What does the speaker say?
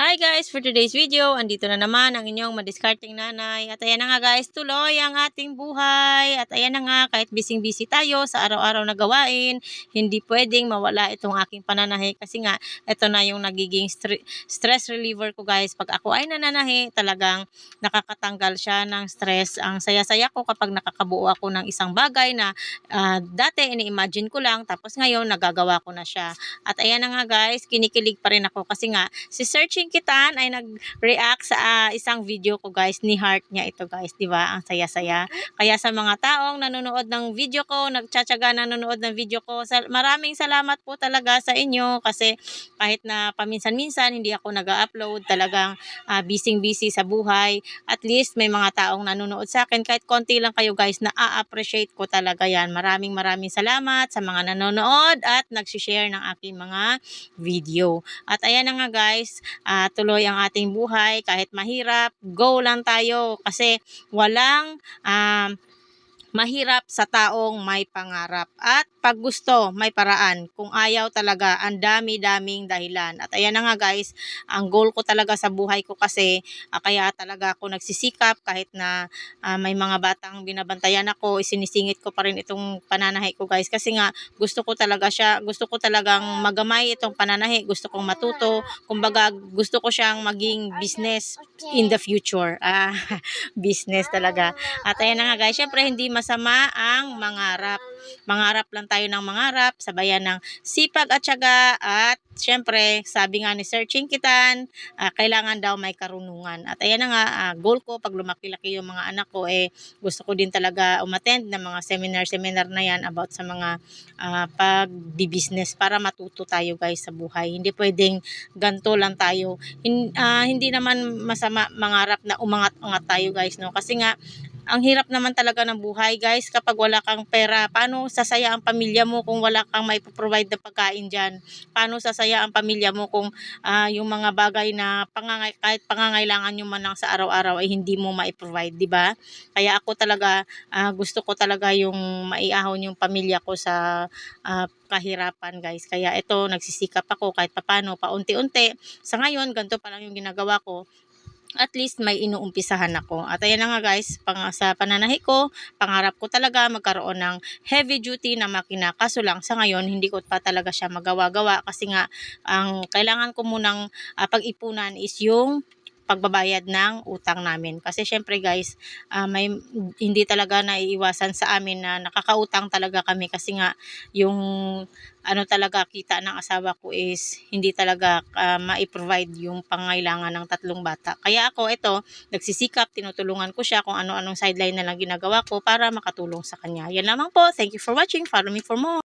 Hi guys! For today's video, andito na naman ang inyong madiskarteng nanay. At ayan na nga guys, tuloy ang ating buhay. At ayan na nga, kahit busy-busy tayo sa araw-araw na gawain, hindi pwedeng mawala itong aking pananahi. Kasi nga, ito na yung nagiging stress reliever ko guys. Pag ako ay nananahi, talagang nakakatanggal siya ng stress. Ang saya-saya ko kapag nakakabuo ako ng isang bagay na dati ini-imagine ko lang, tapos ngayon nagagawa ko na siya. At ayan na nga guys, kinikilig pa rin ako kasi nga, si Searching Kitan ay nag-react sa isang video ko guys, ni heart niya ito guys, di ba? Ang saya-saya. Kaya sa mga taong nanonood ng video ko, nagtsatsaga nanonood ng video ko, maraming salamat po talaga sa inyo kasi kahit na paminsan-minsan hindi ako nag-upload, talagang busy-busy sa buhay. At least may mga taong nanonood sa akin, kahit konti lang kayo guys, na-appreciate ko talaga yan. Maraming salamat sa mga nanonood at nag-share ng aking mga video. At ayan na nga guys, tuloy ang ating buhay kahit mahirap, go lang tayo kasi walang mahirap sa taong may pangarap. At pag gusto, may paraan. Kung ayaw talaga, ang dami-daming dahilan. At ayan na nga guys, ang goal ko talaga sa buhay ko kasi kaya talaga ako nagsisikap kahit na may mga batang binabantayan ako, isinisingit ko pa rin itong pananahi ko guys. Kasi nga gusto ko talaga siya, gusto ko talagang magamay itong pananahi, gusto kong matuto. Kumbaga gusto ko siyang maging business in the future. Business talaga. At ayan na nga guys, syempre hindi masama ang mangarap. Mangarap lang tayo ng mangarap, sabayan ng sipag at tiyaga, at syempre, sabi nga ni Searching Kitan, kailangan daw may karunungan. At ayan na nga, goal ko pag lumaki-laki yung mga anak ko, gusto ko din talaga umattend ng mga seminar na yan about sa mga pag-business para matuto tayo guys sa buhay. Hindi pwedeng ganto lang tayo. Hindi naman masama mangarap na umangat-angat tayo guys, no? Kasi nga, ang hirap naman talaga ng buhay guys kapag wala kang pera. Paano sasaya ang pamilya mo kung wala kang may provide na pagkain dyan? Paano sasaya ang pamilya mo kung yung mga bagay na kahit pangangailangan nyo man lang sa araw-araw ay hindi mo ma-provide, di ba? Kaya ako talaga, gusto ko talaga yung maiahon yung pamilya ko sa kahirapan guys. Kaya ito, nagsisikap ako kahit papano, paunti-unti. Sa ngayon, ganito pa lang yung ginagawa ko. At least may inuumpisahan ako. At ayan na nga guys, sa pananahi ko, pangarap ko talaga magkaroon ng heavy duty na makina. Kaso lang sa ngayon, hindi ko pa talaga siya magawa-gawa kasi nga ang kailangan ko munang pag-ipunan is yung pagbabayad ng utang namin. Kasi syempre guys, may hindi talaga naiiwasan sa amin na nakakautang talaga kami kasi nga yung talaga kita ng asawa ko is hindi talaga ma-provide yung pangailangan ng 3 bata. Kaya ako ito, nagsisikap, tinutulungan ko siya kung ano-anong sideline na lang ginagawa ko para makatulong sa kanya. Yan lamang po. Thank you for watching. Follow me for more.